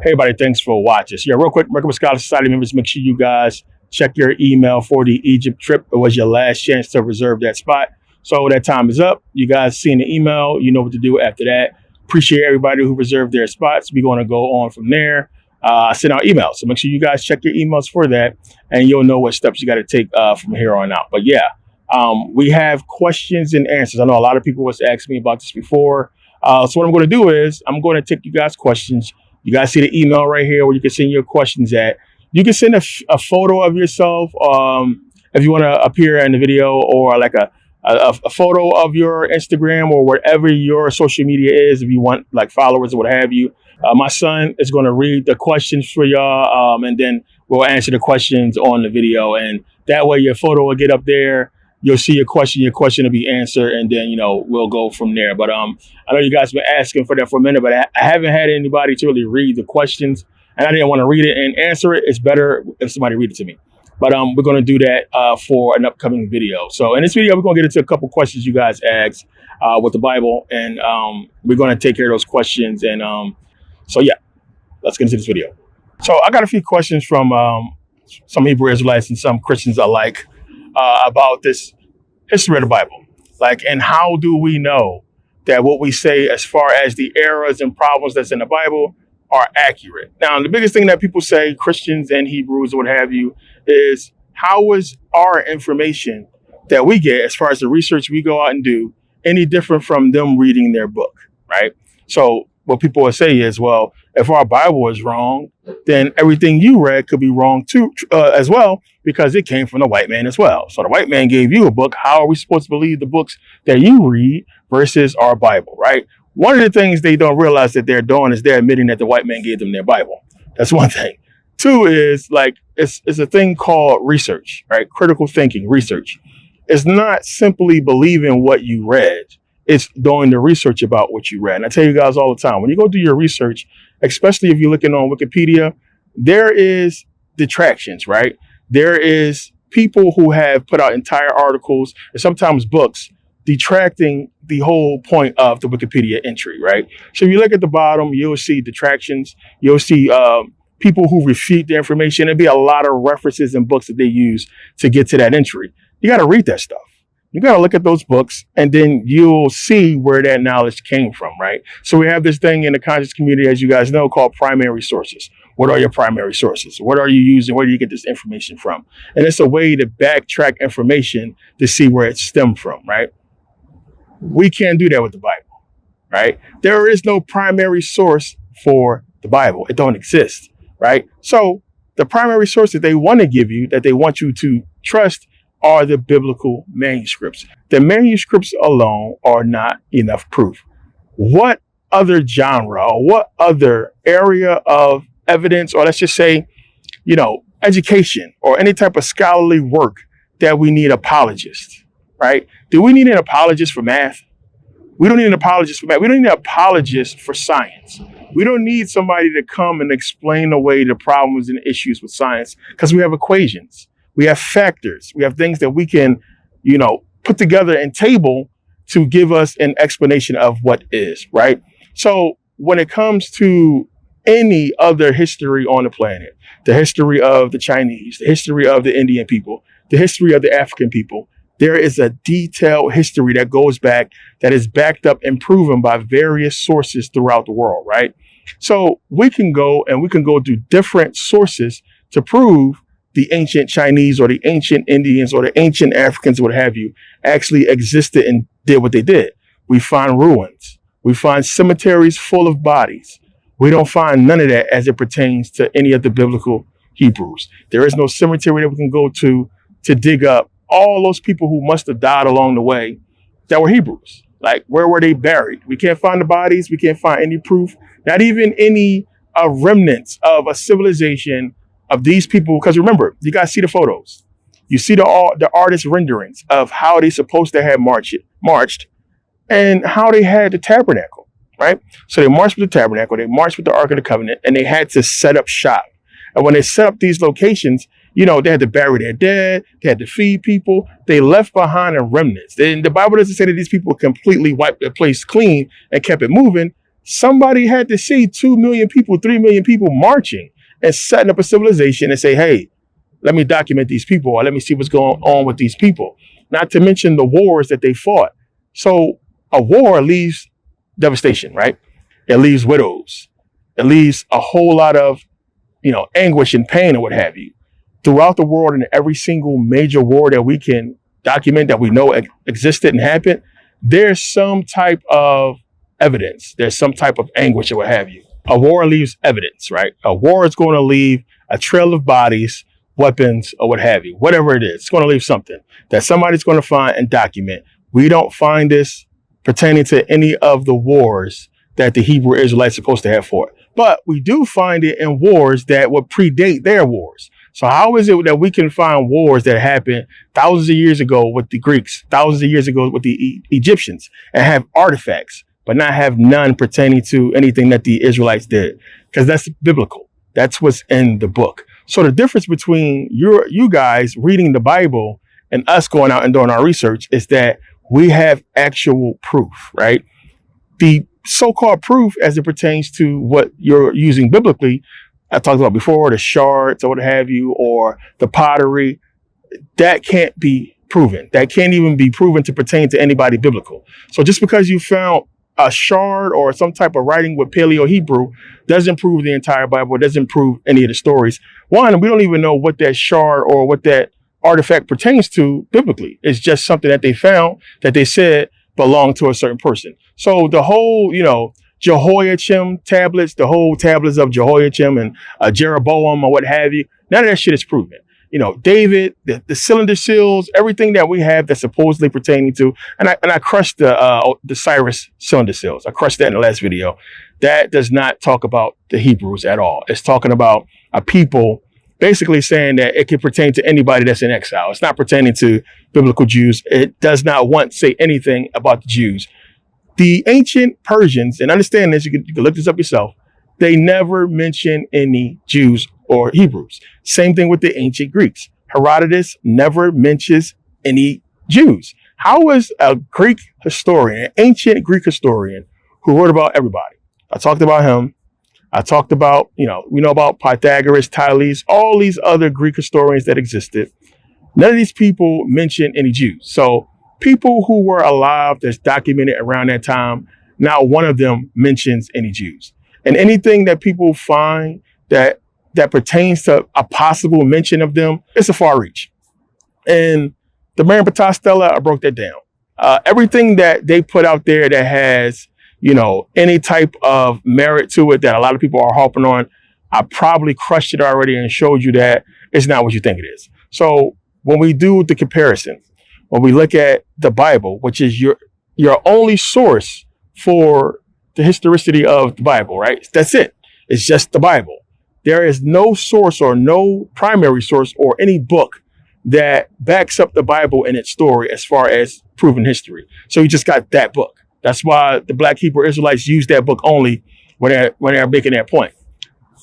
Hey, everybody, thanks for watching. So, yeah, real quick, Merkabah Scholar Society members, make sure you guys check your email for the Egypt trip. It was your last chance to reserve that spot. So that time is up. You guys seen the email. You know what to do after that. Appreciate everybody who reserved their spots. We're going to go on from there. Send out emails. So make sure you guys check your emails for that, and you'll know what steps you got to take from here on out. But yeah, we have questions and answers. I know a lot of people was asking me about this before. So what I'm going to do is I'm going to take you guys questions. You guys see the email right here where you can send your questions at. You can send a photo of yourself if you want to appear in the video, or like a photo of your Instagram or whatever your social media is, if you want like followers or what have you. My son is going to read the questions for y'all, and then we'll answer the questions on the video. And that way your photo will get up there. You'll see your question will be answered, and then, you know, we'll go from there. But I know you guys have been asking for that for a minute, but I haven't had anybody to really read the questions, and I didn't want to read it and answer it. It's better if somebody read it to me. But we're going to do that for an upcoming video. So in this video, we're going to get into a couple questions you guys asked with the Bible, and we're going to take care of those questions. And so yeah, let's get into this video. So I got a few questions from some Hebrew Israelites and some Christians alike about this history of the Bible. Like, and how do we know that what we say as far as the errors and problems that's in the Bible are accurate? Now, the biggest thing that people say, Christians and Hebrews or what have you, is how is our information that we get as far as the research we go out and do any different from them reading their book, right? So what people will say is, well, if our Bible is wrong, then everything you read could be wrong too, as well, because it came from the white man as well. So the white man gave you a book. How are we supposed to believe the books that you read versus our Bible, right? One of the things they don't realize that they're doing is they're admitting that the white man gave them their Bible. That's one thing. Two is like, it's a thing called research, right? Critical thinking, research. It's not simply believing what you read. It's doing the research about what you read. And I tell you guys all the time, when you go do your research, especially if you're looking on Wikipedia, there is detractions, right? There is people who have put out entire articles and sometimes books detracting the whole point of the Wikipedia entry, right? So if you look at the bottom, you'll see detractions. You'll see people who refute the information. There'll be a lot of references and books that they use to get to that entry. You got to read that stuff. You got to look at those books, and then you'll see where that knowledge came from, right? So we have this thing in the conscious community, as you guys know, called primary sources. What are your primary sources? What are you using? Where do you get this information from? And it's a way to backtrack information to see where it stemmed from, right? We can't do that with the Bible, right? There is no primary source for the Bible. It don't exist, right? So the primary source that they want to give you, that they want you to trust, are the biblical manuscripts. The manuscripts alone are not enough proof. What other genre or what other area of evidence, or let's just say, you know, education or any type of scholarly work that we need apologists, right? Do we need an apologist for math? We don't need an apologist for math. We don't need an apologist for science. We don't need somebody to come and explain away the problems and issues with science, because we have equations. We have factors. We have things that we can, you know, put together and table to give us an explanation of what is, right? So when it comes to any other history on the planet, the history of the Chinese, the history of the Indian people, the history of the African people, there is a detailed history that goes back, that is backed up and proven by various sources throughout the world, right? So we can go to different sources to prove the ancient Chinese or the ancient Indians or the ancient Africans, what have you, actually existed and did what they did. We find ruins. We find cemeteries full of bodies. We don't find none of that as it pertains to any of the biblical Hebrews. There is no cemetery that we can go to dig up all those people who must have died along the way that were Hebrews. Like, where were they buried? We can't find the bodies. We can't find any proof, not even any remnants of a civilization of these people. Because remember, you guys see the photos. You see the artist renderings of how they supposed to have marched and how they had the tabernacle, right? So they marched with the tabernacle, they marched with the Ark of the Covenant, and they had to set up shop. And when they set up these locations, you know, they had to bury their dead, they had to feed people, they left behind a remnants. And the Bible doesn't say that these people completely wiped the place clean and kept it moving. Somebody had to see 2 million people, 3 million people marching and setting up a civilization and say, hey, let me document these people, or let me see what's going on with these people. Not to mention the wars that they fought. So a war leaves devastation, right? It leaves widows. It leaves a whole lot of, anguish and pain and what have you. Throughout the world, in every single major war that we can document, that we know existed and happened, there's some type of evidence. There's some type of anguish or what have you. A war leaves evidence, right? A war is going to leave a trail of bodies, weapons, or what have you. Whatever it is, it's going to leave something that somebody's going to find and document. We don't find this pertaining to any of the wars that the Hebrew Israelites are supposed to have fought. But we do find it in wars that would predate their wars. So how is it that we can find wars that happened thousands of years ago with the Greeks, thousands of years ago with the Egyptians, and have artifacts, but not have none pertaining to anything that the Israelites did? Because that's biblical. That's what's in the book. So the difference between you guys reading the Bible and us going out and doing our research is that we have actual proof, right? The so-called proof as it pertains to what you're using biblically, I talked about before, the shards or what have you, or the pottery, that can't be proven. That can't even be proven to pertain to anybody biblical. So just because you found a shard or some type of writing with Paleo-Hebrew doesn't prove the entire Bible. It doesn't prove any of the stories. One, we don't even know what that shard or what that artifact pertains to biblically. It's just something that they found that they said belonged to a certain person. So the whole, Jehoiachim tablets, the whole tablets of Jehoiachim and Jeroboam or what have you, none of that shit is proven. David, the cylinder seals, everything that we have that's supposedly pertaining to, and I crushed the Cyrus cylinder seals. I crushed that in the last video. That does not talk about the Hebrews at all. It's talking about a people basically saying that it can pertain to anybody that's in exile. It's not pertaining to biblical Jews. It does not once say anything about the Jews. The ancient Persians, and understand this, you can look this up yourself, they never mention any Jews or Hebrews. Same thing with the ancient Greeks. Herodotus never mentions any Jews. How is a Greek historian, an ancient Greek historian, who wrote about everybody? I talked about him. I talked about, we know about Pythagoras, Thales, all these other Greek historians that existed. None of these people mention any Jews. So people who were alive that's documented around that time, not one of them mentions any Jews. And anything that people find that pertains to a possible mention of them, it's a far reach. And the Merkabah Stela, I broke that down. Everything that they put out there that has, any type of merit to it that a lot of people are harping on, I probably crushed it already and showed you that it's not what you think it is. So when we do the comparison, when we look at the Bible, which is your only source for the historicity of the Bible, right? That's it. It's just the Bible. There is no source or no primary source or any book that backs up the Bible and its story as far as proven history. So you just got that book. That's why the Black Hebrew Israelites use that book only when they're making that point.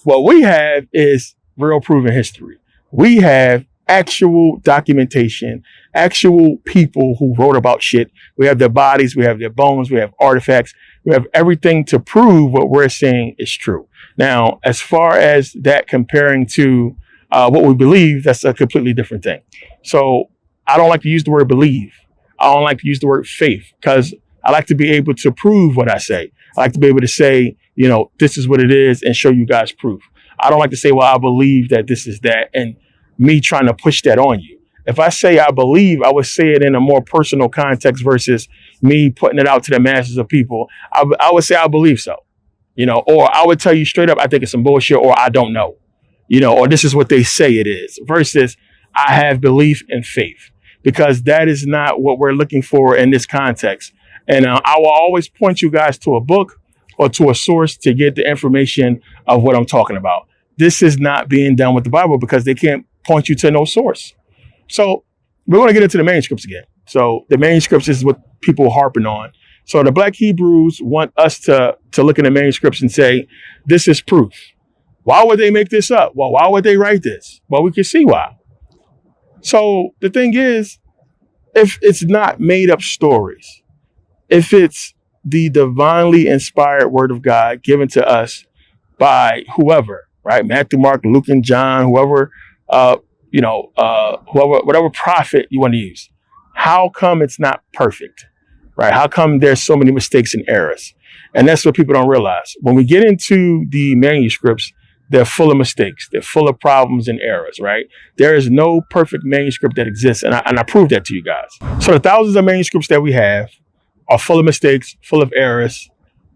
What we have is real proven history. We have actual documentation, actual people who wrote about shit. We have their bodies, we have their bones, we have artifacts, we have everything to prove what we're saying is true. Now, as far as that comparing to what we believe, that's a completely different thing. So I don't like to use the word believe. I don't like to use the word faith because I like to be able to prove what I say. I like to be able to say, this is what it is and show you guys proof. I don't like to say, well, I believe that this is that, and me trying to push that on you. If I say I believe, I would say it in a more personal context versus me putting it out to the masses of people. I would say I believe so, or I would tell you straight up, I think it's some bullshit, or I don't know, or this is what they say it is, versus I have belief and faith, because that is not what we're looking for in this context. And I will always point you guys to a book or to a source to get the information of what I'm talking about. This is not being done with the Bible because they can't point you to no source. So we're going to get into the manuscripts again. So the manuscripts is what people are harping on. So the Black Hebrews want us to look at the manuscripts and say, this is proof. Why would they make this up? Well, why would they write this? Well, we can see why. So the thing is, if it's not made up stories, if it's the divinely inspired word of God given to us by whoever, right? Matthew, Mark, Luke, and John, whoever, whatever prophet you want to use. How come it's not perfect, right? How come there's so many mistakes and errors? And that's what people don't realize. When we get into the manuscripts, they're full of mistakes. They're full of problems and errors, right? There is no perfect manuscript that exists. And I proved that to you guys. So the thousands of manuscripts that we have are full of mistakes, full of errors.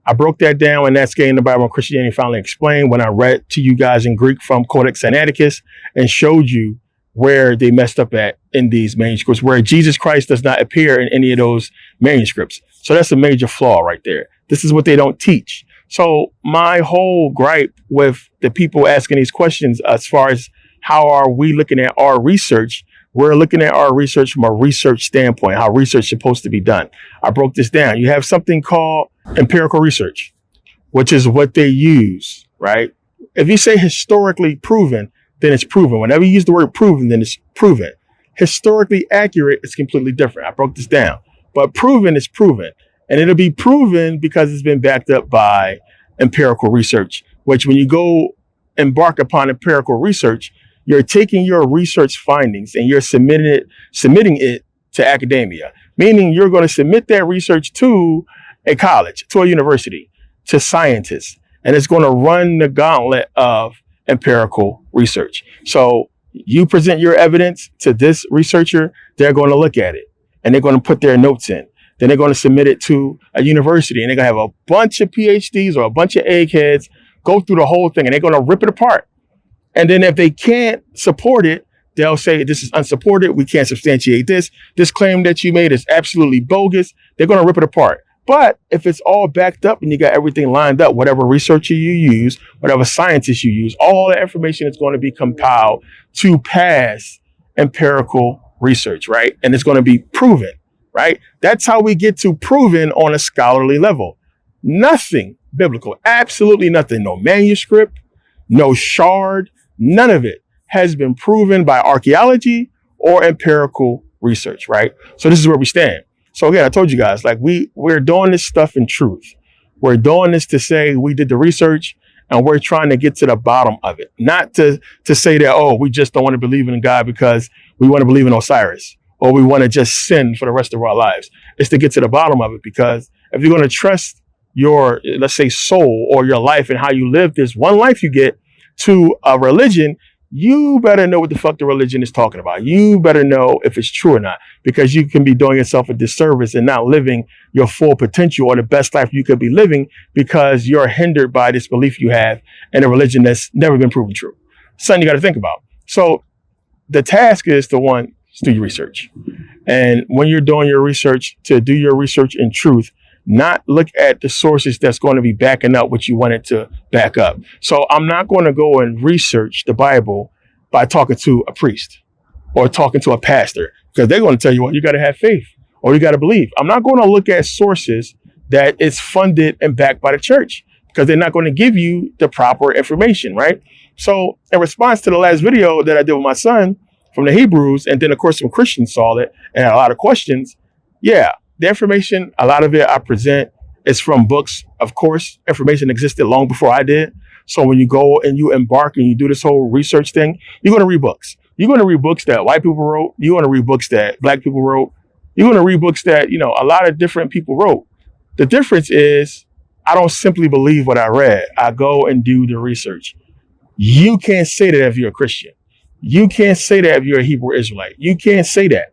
I broke that down in That Getting the Bible and Christianity Finally Explained when I read to you guys in Greek from Codex Sinaiticus and showed you where they messed up at in these manuscripts, where Jesus Christ does not appear in any of those manuscripts. So that's a major flaw right there. This is what they don't teach. So my whole gripe with the people asking these questions, as far as how are we looking at our research, we're looking at our research from a research standpoint, how research is supposed to be done. I broke this down. You have something called empirical research, which is what they use, right? If you say historically proven, then it's proven. Whenever you use the word proven, then it's proven. Historically accurate is completely different. I broke this down. But proven is proven. And it'll be proven because it's been backed up by empirical research, which when you go embark upon empirical research, you're taking your research findings and you're submitting it to academia, meaning you're going to submit that research to a college, to a university, to scientists, and it's going to run the gauntlet of empirical research. So you present your evidence to this researcher, they're going to look at it and they're going to put their notes in. Then they're going to submit it to a university and they're going to have a bunch of PhDs or a bunch of eggheads go through the whole thing and they're going to rip it apart. And then if they can't support it, they'll say this is unsupported. We can't substantiate this. This claim that you made is absolutely bogus. They're going to rip it apart. But if it's all backed up and you got everything lined up, whatever researcher you use, whatever scientist you use, all the information is going to be compiled to pass empirical research, right? And it's going to be proven, right? That's how we get to proven on a scholarly level. Nothing biblical, absolutely nothing. No manuscript, no shard, none of it has been proven by archaeology or empirical research, right? So this is where we stand. So again, I told you guys, like we're doing this stuff in truth. We're doing this to say we did the research and we're trying to get to the bottom of it. Not to say that, oh, we just don't want to believe in God because we want to believe in Osiris or we want to just sin for the rest of our lives. It's to get to the bottom of it, because if you're going to trust your, let's say, soul or your life and how you live this one life you get to a religion, you better know what the fuck the religion is talking about. You better know if it's true or not, because you can be doing yourself a disservice and not living your full potential or the best life you could be living because you're hindered by this belief you have in a religion that's never been proven true. Something you got to think about. So the task is to do your research. And when you're doing your research, to do your research in truth, not look at the sources that's going to be backing up what you want it to back up. So I'm not going to go and research the Bible by talking to a priest or talking to a pastor, because they're going to tell you, well, you got to have faith or you got to believe. I'm not going to look at sources that is funded and backed by the church, because they're not going to give you the proper information, right? So in response to the last video that I did with my son from the Hebrews, and then of course some Christians saw it and had a lot of questions. Yeah. The information, a lot of it I present is from books. Of course, information existed long before I did. So when you go and you embark and you do this whole research thing, you're going to read books. You're going to read books that white people wrote. You're going to read books that black people wrote. You're going to read books that, a lot of different people wrote. The difference is I don't simply believe what I read. I go and do the research. You can't say that if you're a Christian. You can't say that if you're a Hebrew Israelite. You can't say that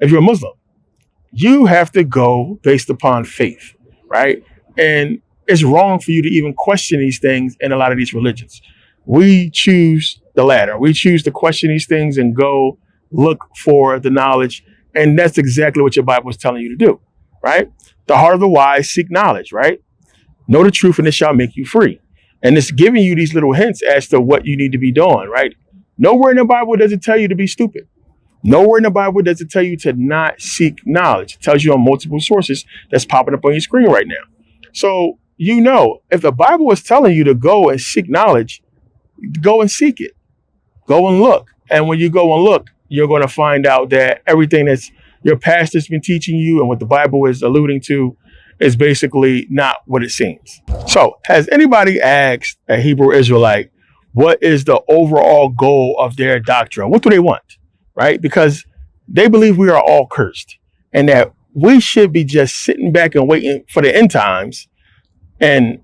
if you're a Muslim. You have to go based upon faith, right? And it's wrong for you to even question these things in a lot of these religions. We choose the latter. We choose to question these things and go look for the knowledge. And that's exactly what your Bible is telling you to do, right? The heart of the wise seek knowledge, right? Know the truth and it shall make you free. And it's giving you these little hints as to what you need to be doing, right? Nowhere in the Bible does it tell you to be stupid. Nowhere in the Bible does it tell you to not seek knowledge. It tells you on multiple sources that's popping up on your screen right now. So, if the Bible is telling you to go and seek knowledge, go and seek it. Go and look. And when you go and look, you're going to find out that everything that's your pastor's been teaching you and what the Bible is alluding to is basically not what it seems. So has anybody asked a Hebrew Israelite, what is the overall goal of their doctrine? What do they want? Right? Because they believe we are all cursed and that we should be just sitting back and waiting for the end times and,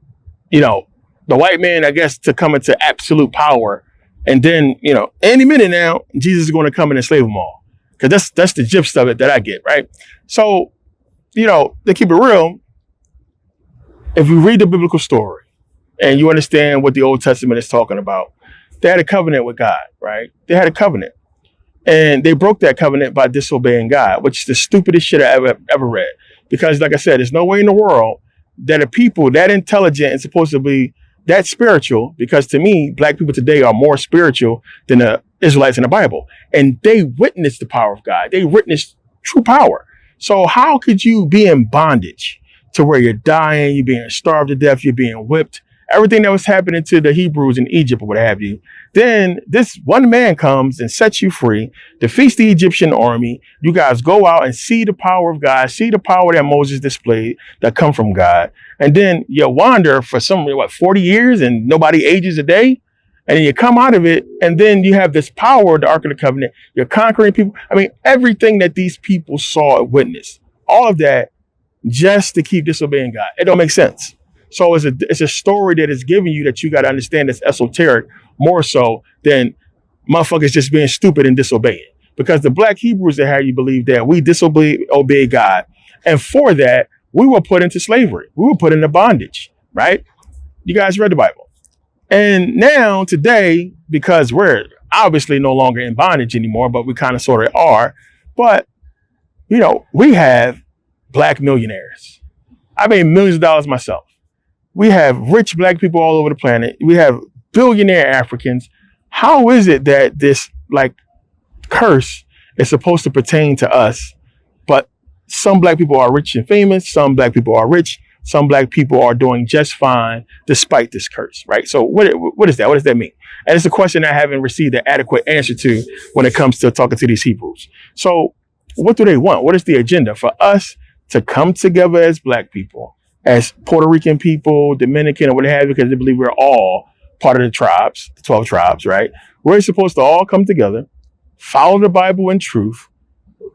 the white man, I guess, to come into absolute power. And then, any minute now, Jesus is going to come and enslave them all. Because that's the gist of it that I get, right? So, to keep it real, if you read the biblical story and you understand what the Old Testament is talking about, they had a covenant with God, right? They had a covenant. And they broke that covenant by disobeying God, which is the stupidest shit I ever read. Because, like I said, there's no way in the world that a people that intelligent and supposed to be that spiritual, because to me, black people today are more spiritual than the Israelites in the Bible. And they witnessed the power of God. They witnessed true power. So how could you be in bondage to where you're dying, you're being starved to death, you're being whipped, everything that was happening to the Hebrews in Egypt or what have you? Then this one man comes and sets you free, defeats the Egyptian army. You guys go out and see the power of God, see the power that Moses displayed that come from God. And then you wander for 40 years and nobody ages a day. And then you come out of it. And then you have this power of the Ark of the Covenant. You're conquering people. I mean, everything that these people saw and witnessed, all of that just to keep disobeying God. It don't make sense. So it's a story that is giving you that you got to understand that's esoteric more so than motherfuckers just being stupid and disobeying. Because the black Hebrews that had you believe that we obey God. And for that, we were put into slavery. We were put into bondage, right? You guys read the Bible. And now today, because we're obviously no longer in bondage anymore, but we kind of sort of are. But, we have black millionaires. I made millions of dollars myself. We have rich black people all over the planet. We have billionaire Africans. How is it that this curse is supposed to pertain to us? But some black people are rich and famous. Some black people are rich. Some black people are doing just fine despite this curse, right? So what is that? What does that mean? And it's a question I haven't received an adequate answer to when it comes to talking to these Hebrews. So what do they want? What is the agenda for us to come together as black people, as Puerto Rican people, Dominican, or what have you, because they believe we're all part of the tribes, the 12 tribes, right? We're supposed to all come together, follow the Bible in truth,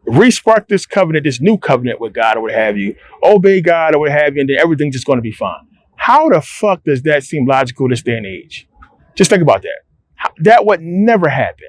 re-spark this covenant, this new covenant with God or what have you, obey God or what have you, and then everything's just going to be fine. How the fuck does that seem logical this day and age? Just think about that. That would never happen,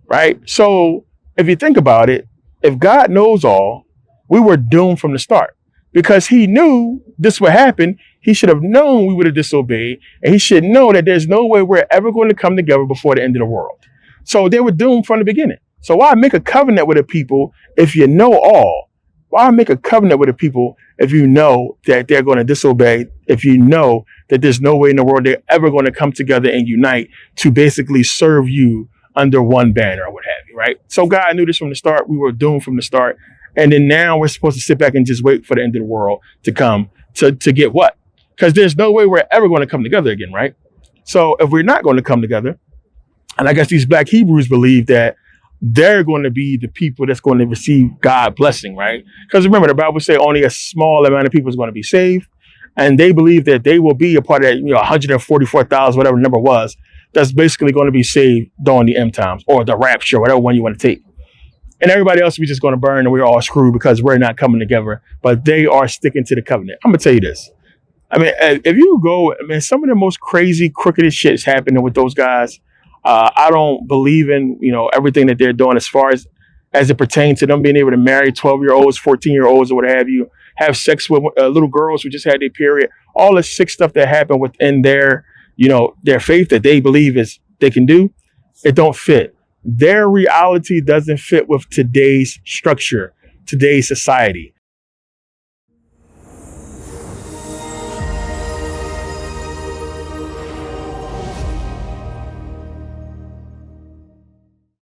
right? So if you think about it, if God knows all, we were doomed from the start. Because he knew this would happen, he should have known we would have disobeyed, and he should know that there's no way we're ever going to come together before the end of the world. So they were doomed from the beginning. So why make a covenant with the people if you know all? Why make a covenant with the people if you know that they're going to disobey, if you know that there's no way in the world they're ever going to come together and unite to basically serve you under one banner or what have you, right? So God knew this from the start. We were doomed from the start. And then now we're supposed to sit back and just wait for the end of the world to come to get what? Because there's no way we're ever going to come together again, right? So if we're not going to come together, and I guess these black Hebrews believe that they're going to be the people that's going to receive God's blessing, right? Because remember, the Bible says only a small amount of people is going to be saved. And they believe that they will be a part of that, 144,000, whatever the number was, that's basically going to be saved during the end times or the rapture, whatever one you want to take. And everybody else, we just going to burn and we're all screwed because we're not coming together. But they are sticking to the covenant. I'm going to tell you this. I mean, if you go, some of the most crazy, crooked shit is happening with those guys. I don't believe in, everything that they're doing as far as it pertains to them being able to marry 12-year-olds, 14-year-olds, or what have you, have sex with little girls who just had their period, all the sick stuff that happened within their faith that they believe is they can do. It don't fit. Their reality doesn't fit with today's structure, today's society.